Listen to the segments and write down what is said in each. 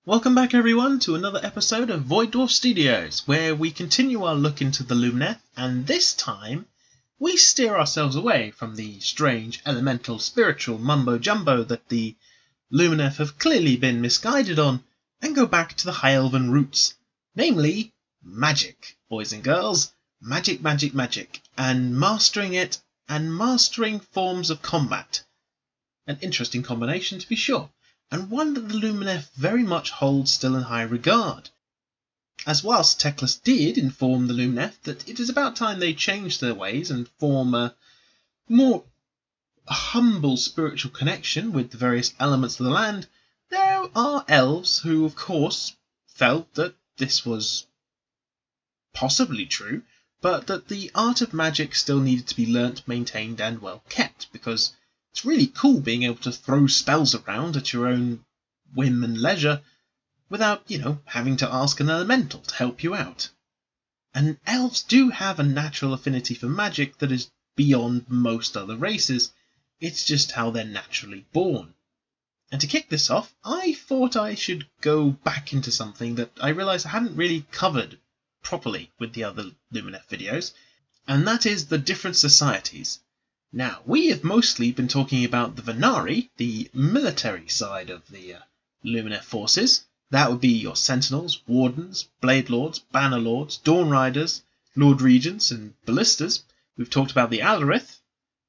Welcome back everyone to another episode of Void Dwarf Studios, where we continue our look into the Lumineth, and this time we steer ourselves away from the strange, elemental, spiritual mumbo-jumbo that the Lumineth have clearly been misguided on, and go back to the High Elven roots, namely magic, boys and girls, magic, magic, magic, and mastering it, and mastering forms of combat. An interesting combination to be sure, and one that the Lumineth very much holds still in high regard. As whilst Teclis did inform the Lumineth that it is about time they changed their ways and form a more humble spiritual connection with the various elements of the land, there are elves who, of course, felt that this was possibly true, but that the art of magic still needed to be learnt, maintained, and well kept, because it's really cool being able to throw spells around at your own whim and leisure without, having to ask an elemental to help you out. And elves do have a natural affinity for magic that is beyond most other races. It's just how they're naturally born. And to kick this off, I thought I should go back into something that I realised I hadn't really covered properly with the other Lumineth videos, and that is the different societies. Now, we have mostly been talking about the Scinari, the military side of the Lumineth forces. That would be your Sentinels, Wardens, Blade Lords, Banner Lords, Dawn Riders, Lord Regents, and Ballistas. We've talked about the Alarith.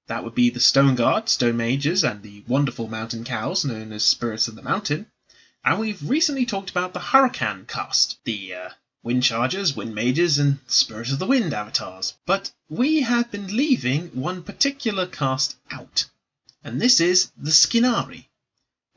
That would be the Stone Guard, Stone Mages, and the wonderful mountain cows known as Spirits of the Mountain. And we've recently talked about the Hurricane cast, the Wind Chargers, Wind Mages, and Spirit of the Wind avatars. But we have been leaving one particular cast out, and this is the Scinari.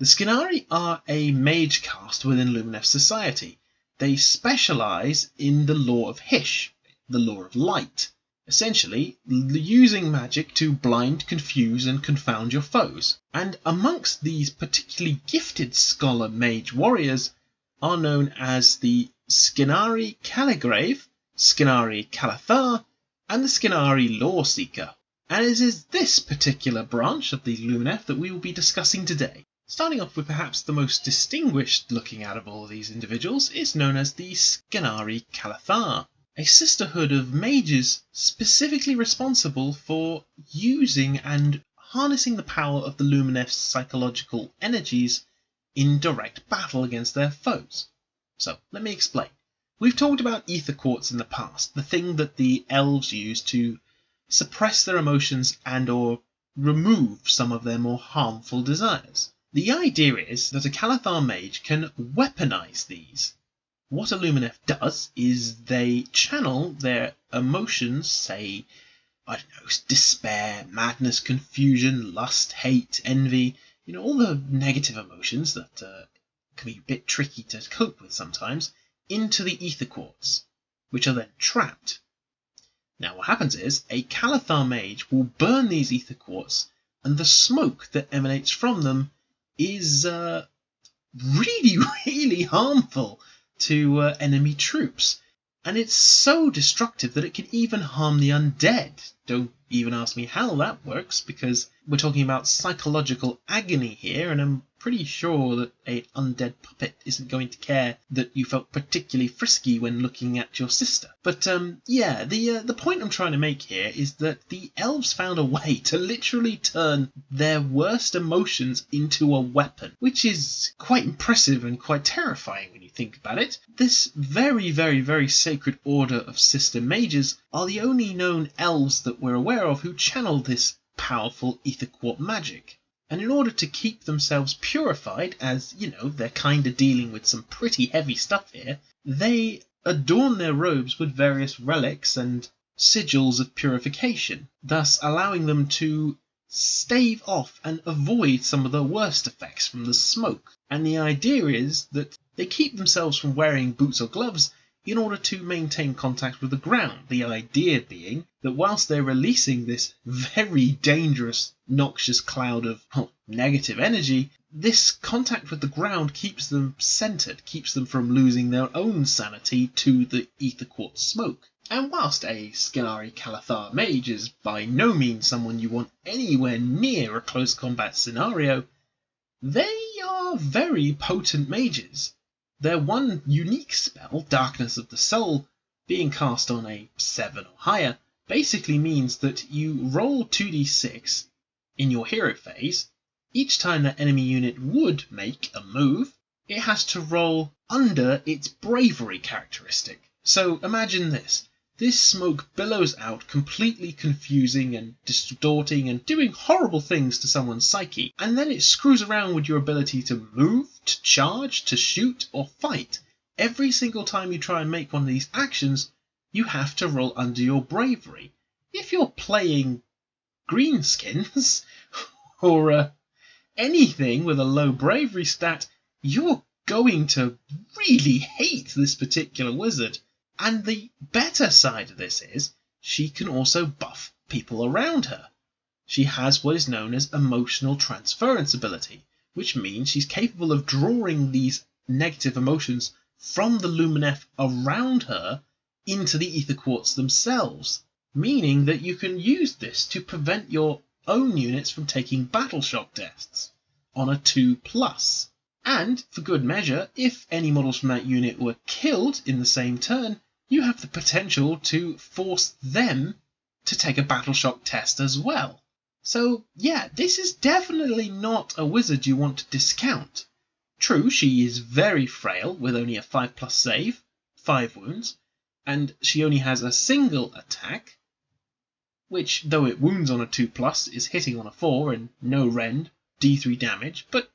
The Scinari are a mage caste within Lumineth society. They specialise in the law of Hish, the law of light. Essentially, using magic to blind, confuse, and confound your foes. And amongst these particularly gifted scholar mage warriors are known as the Scinari Caligrave, Scinari Calathar, and the Scinari Lawseeker. And it is this particular branch of the Lumineth that we will be discussing today. Starting off with perhaps the most distinguished looking out of all of these individuals is known as the Scinari Calathar, a sisterhood of mages specifically responsible for using and harnessing the power of the Lumineth's psychological energies in direct battle against their foes. So, let me explain. We've talked about ether quartz in the past, the thing that the elves use to suppress their emotions and or remove some of their more harmful desires. The idea is that a Calathar mage can weaponize these. What a Lumineth does is they channel their emotions, say, despair, madness, confusion, lust, hate, envy, all the negative emotions that can be a bit tricky to cope with sometimes, into the ether quartz, which are then trapped. Now what happens is, a Calathar mage will burn these ether quartz, and the smoke that emanates from them is really, really harmful to enemy troops. And it's so destructive that it can even harm the undead. Don't even ask me how that works, because we're talking about psychological agony here, and I'm pretty sure that an undead puppet isn't going to care that you felt particularly frisky when looking at your sister. But the point I'm trying to make here is that the elves found a way to literally turn their worst emotions into a weapon, which is quite impressive and quite terrifying when you think about it. This very, very, very sacred order of sister mages are the only known elves that we're aware of who channel this powerful ether quartz magic. And in order to keep themselves purified, as, they're kind of dealing with some pretty heavy stuff here, they adorn their robes with various relics and sigils of purification, thus allowing them to stave off and avoid some of the worst effects from the smoke. And the idea is that they keep themselves from wearing boots or gloves in order to maintain contact with the ground. The idea being that whilst they're releasing this very dangerous, noxious cloud of negative energy, this contact with the ground keeps them centered, keeps them from losing their own sanity to the ether quartz smoke. And whilst a Scinari Calathar mage is by no means someone you want anywhere near a close combat scenario, they are very potent mages. Their one unique spell, Darkness of the Soul, being cast on a 7 or higher, basically means that you roll 2d6 in your hero phase. Each time that enemy unit would make a move, it has to roll under its bravery characteristic. So imagine this. This smoke billows out, completely confusing and distorting and doing horrible things to someone's psyche, and then it screws around with your ability to move, to charge, to shoot, or fight. Every single time you try and make one of these actions, you have to roll under your bravery. If you're playing greenskins or anything with a low bravery stat, you're going to really hate this particular wizard. And the better side of this is she can also buff people around her. She has what is known as emotional transference ability, which means she's capable of drawing these negative emotions from the Lumineth around her into the ether quartz themselves, meaning that you can use this to prevent your own units from taking battle shock tests on a 2+. And, for good measure, if any models from that unit were killed in the same turn, you have the potential to force them to take a battle shock test as well. So, yeah, this is definitely not a wizard you want to discount. True, she is very frail with only a 5+ save, 5 wounds, and she only has a single attack, which, though it wounds on a 2+, is hitting on a 4 and no rend, D3 damage, but,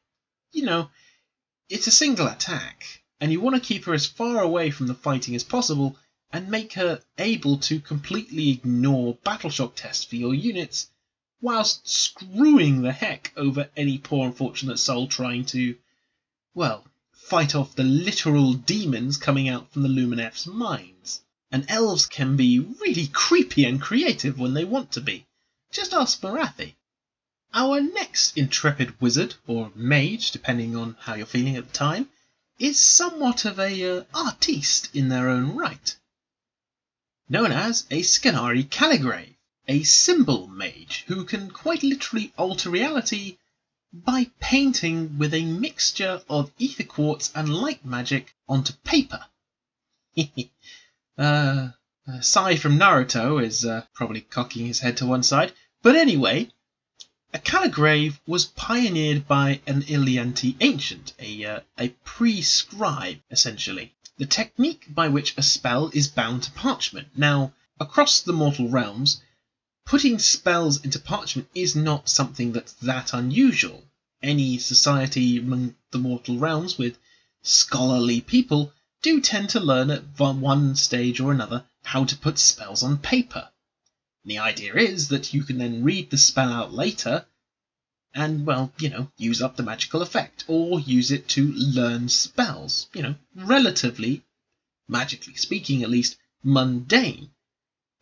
it's a single attack, and you want to keep her as far away from the fighting as possible and make her able to completely ignore battle shock tests for your units, whilst screwing the heck over any poor unfortunate soul trying to, fight off the literal demons coming out from the Lumineth's minds. And elves can be really creepy and creative when they want to be. Just ask Marathi. Our next intrepid wizard, or mage, depending on how you're feeling at the time, is somewhat of a artiste in their own right. Known as a Scinari Calligrave, a symbol mage who can quite literally alter reality by painting with a mixture of ether quartz and light magic onto paper. Sai from Naruto is probably cocking his head to one side, but anyway, a calligrave was pioneered by an Ilianti ancient, a pre-scribe essentially. The technique by which a spell is bound to parchment. Now, across the mortal realms, putting spells into parchment is not something that's that unusual. Any society among the mortal realms with scholarly people do tend to learn at one stage or another how to put spells on paper. And the idea is that you can then read the spell out later and, use up the magical effect, or use it to learn spells, relatively, magically speaking at least, mundane.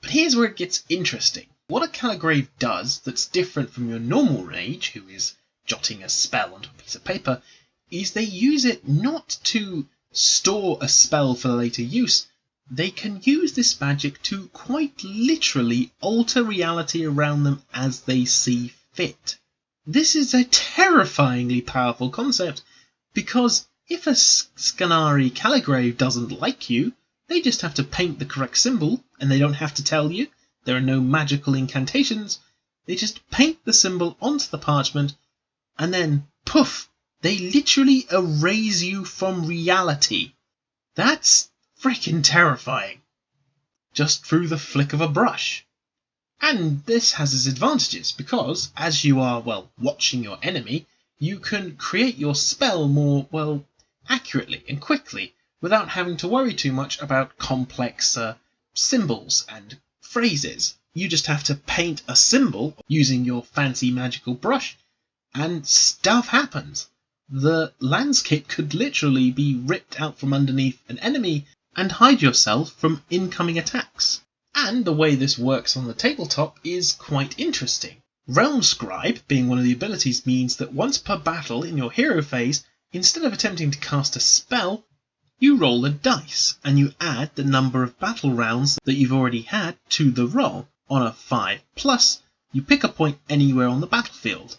But here's where it gets interesting. What a calligrave does that's different from your normal mage, who is jotting a spell onto a piece of paper, is they use it not to store a spell for later use. They can use this magic to quite literally alter reality around them as they see fit. This is a terrifyingly powerful concept, because if a Scinari Calligrave doesn't like you, they just have to paint the correct symbol, and they don't have to tell you. There are no magical incantations. They just paint the symbol onto the parchment, and then, poof, they literally erase you from reality. That's freaking terrifying. Just through the flick of a brush. And this has its advantages, because as you are, watching your enemy, you can create your spell more, accurately and quickly, without having to worry too much about complex symbols and phrases. You just have to paint a symbol using your fancy magical brush, and stuff happens. The landscape could literally be ripped out from underneath an enemy and hide yourself from incoming attacks. And the way this works on the tabletop is quite interesting. Realm Scribe, being one of the abilities, means that once per battle in your hero phase, instead of attempting to cast a spell, you roll a dice, and you add the number of battle rounds that you've already had to the roll. On a 5+, you pick a point anywhere on the battlefield.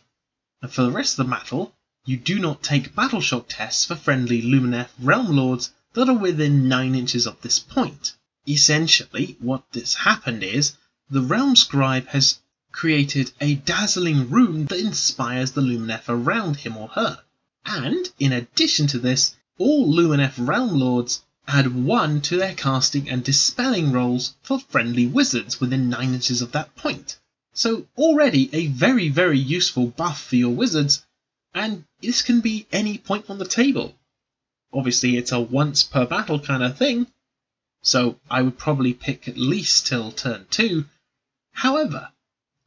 And for the rest of the battle, You do not take battleshock tests for friendly Lumineth realm lords that are within 9 inches of this point. Essentially, what has happened is the realm scribe has created a dazzling rune that inspires the Lumineth around him or her. And, in addition to this, all Lumineth realm lords add 1 to their casting and dispelling rolls for friendly wizards within 9 inches of that point. So already a very, very useful buff for your wizards, and this can be any point on the table. Obviously it's a once per battle kind of thing, so I would probably pick at least till turn 2. However,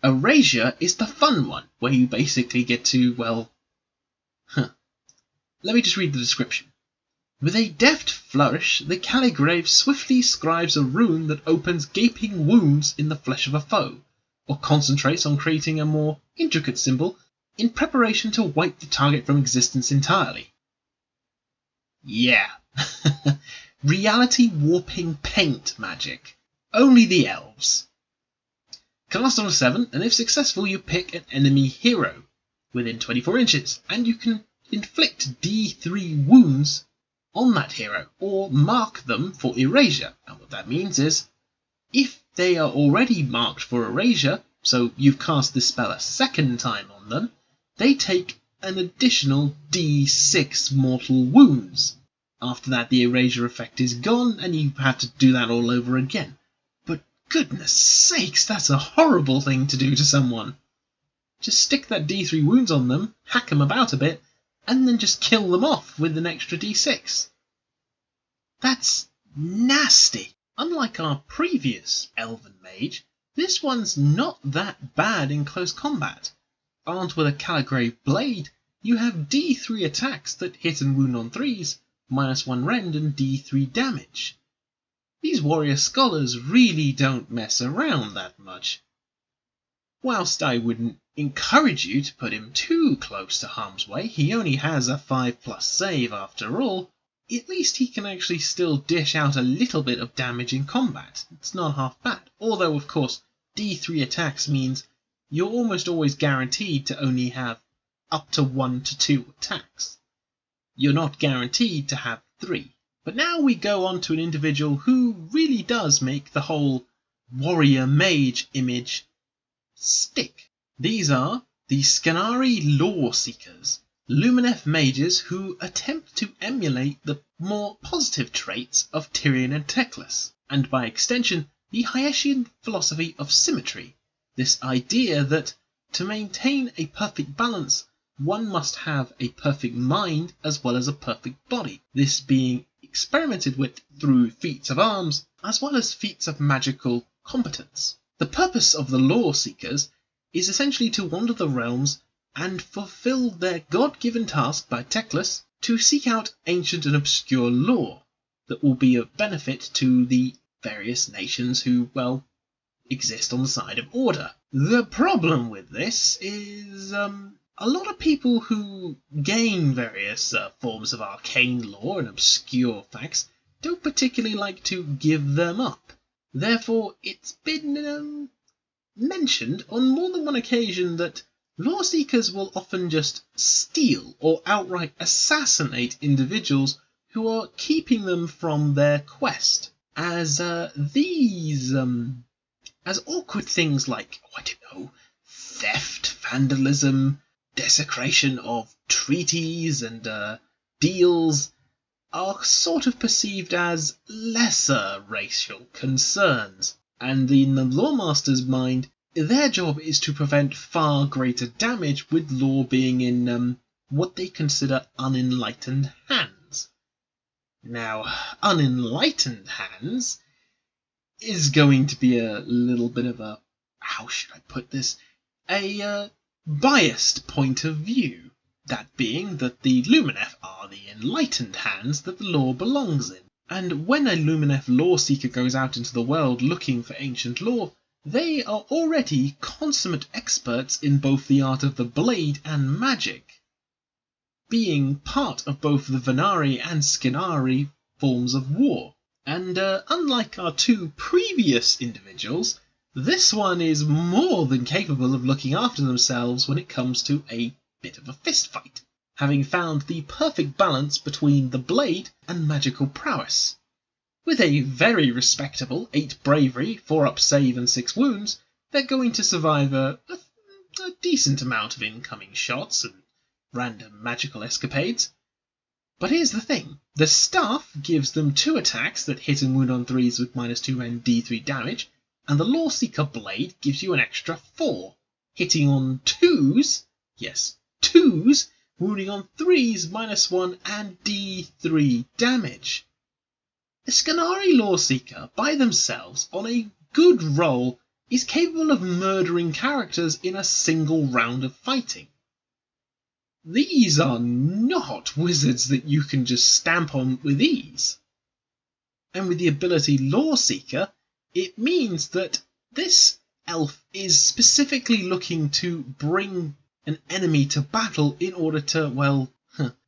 Erasure is the fun one, where you basically get to, let me just read the description. With a deft flourish, the Calligrave swiftly scribes a rune that opens gaping wounds in the flesh of a foe, or concentrates on creating a more intricate symbol in preparation to wipe the target from existence entirely. Yeah. Reality warping paint magic. Only the elves. Cast on a 7, and if successful you pick an enemy hero within 24 inches, and you can inflict D3 wounds on that hero, or mark them for erasure. And what that means is, if they are already marked for erasure, so you've cast this spell a second time on them, they take an additional D6 mortal wounds. After that, the erasure effect is gone, and you have to do that all over again. But goodness sakes, that's a horrible thing to do to someone. Just stick that D3 wounds on them, hack them about a bit, and then just kill them off with an extra D6. That's nasty. Unlike our previous Elven Mage, this one's not that bad in close combat. Armed with a Calligrave blade, you have D3 attacks that hit and wound on 3s, -1 rend and D3 damage. These warrior scholars really don't mess around that much. Whilst I wouldn't encourage you to put him too close to harm's way, he only has a 5+ save after all, at least he can actually still dish out a little bit of damage in combat. It's not half bad. Although, of course, D3 attacks means you're almost always guaranteed to only have up to 1 to 2 attacks. You're not guaranteed to have 3. But now we go on to an individual who really does make the whole warrior mage image stick. These are the Scinari Lore Seekers, Lumineth mages who attempt to emulate the more positive traits of Tyrion and Teclis, and by extension the Hyesian philosophy of symmetry, this idea that to maintain a perfect balance one must have a perfect mind as well as a perfect body, this being experimented with through feats of arms as well as feats of magical competence. The purpose of the Lore Seekers is essentially to wander the realms and fulfill their God-given task by Teclis to seek out ancient and obscure lore that will be of benefit to the various nations who, exist on the side of order. The problem with this is a lot of people who gain various forms of arcane lore and obscure facts don't particularly like to give them up. Therefore, it's been mentioned on more than one occasion that lore seekers will often just steal or outright assassinate individuals who are keeping them from their quest, as as awkward things like, theft, vandalism, desecration of treaties and deals are sort of perceived as lesser racial concerns, and in the loremaster's mind, their job is to prevent far greater damage with lore being in what they consider unenlightened hands. Now, unenlightened hands is going to be a little bit of a, how should I put this, a biased point of view. That being that the Lumineth are the enlightened hands that the lore belongs in. And when a Lumineth lore seeker goes out into the world looking for ancient lore, they are already consummate experts in both the art of the blade and magic, being part of both the Venari and Scinari forms of war. And unlike our two previous individuals, this one is more than capable of looking after themselves when it comes to a bit of a fist fight. having found the perfect balance between the blade and magical prowess. With a very respectable 8 bravery, 4 up save and 6 wounds, they're going to survive a decent amount of incoming shots and random magical escapades. But here's the thing, the staff gives them 2 attacks that hit and wound on 3s with -2 and D3 damage, and the Lawseeker blade gives you an extra 4, hitting on 2s, yes, 2s, wounding on 3s -1 and D3 damage. A Scinari Lawseeker by themselves on a good roll is capable of murdering characters in a single round of fighting. These are not wizards that you can just stamp on with ease. And with the ability Lawseeker, it means that this elf is specifically looking to bring an enemy to battle in order to, well,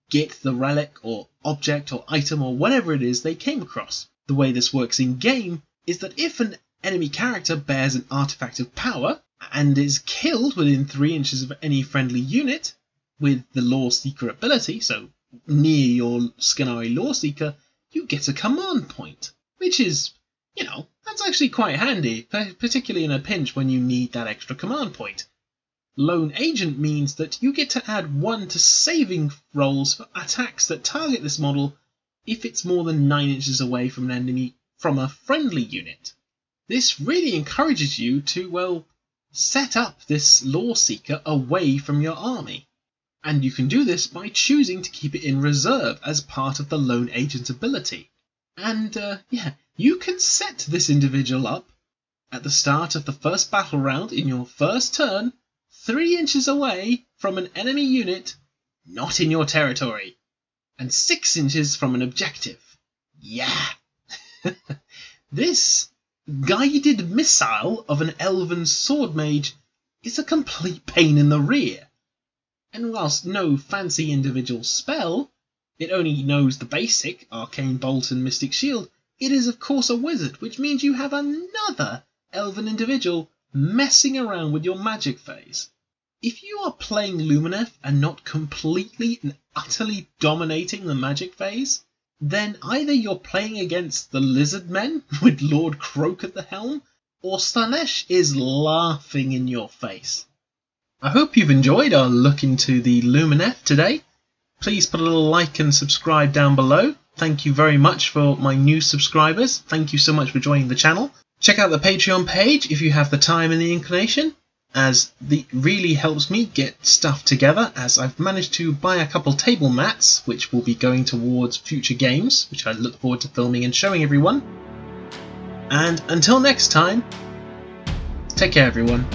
get the relic or object or item or whatever it is they came across. The way this works in game is that if an enemy character bears an artifact of power and is killed within 3 inches of any friendly unit with the Lawseeker ability, so near your Scinari Lawseeker, you get a command point, which is, that's actually quite handy, particularly in a pinch when you need that extra command point. Lone Agent means that you get to add 1 to saving rolls for attacks that target this model if it's more than 9 inches away from an enemy from a friendly unit. This really encourages you to, well, set up this Lawseeker away from your army. And you can do this by choosing to keep it in reserve as part of the Lone Agent ability. And you can set this individual up at the start of the first battle round in your first turn, 3 inches away from an enemy unit not in your territory, and 6 inches from an objective. Yeah! This guided missile of an elven sword mage is a complete pain in the rear. And whilst no fancy individual spell, it only knows the basic Arcane Bolt and Mystic Shield, it is of course a wizard, which means you have another elven individual messing around with your magic phase. If you are playing Lumineth and not completely and utterly dominating the magic phase, then either you're playing against the lizard men with Lord Croak at the helm, or Slaanesh is laughing in your face. I hope you've enjoyed our look into the Lumineth today. Please put a little like and subscribe down below. Thank you very much for my new subscribers. Thank you so much for joining the channel. Check out the Patreon page if you have the time and the inclination, as it really helps me get stuff together, as I've managed to buy a couple table mats which will be going towards future games, which I look forward to filming and showing everyone. And until next time, take care everyone.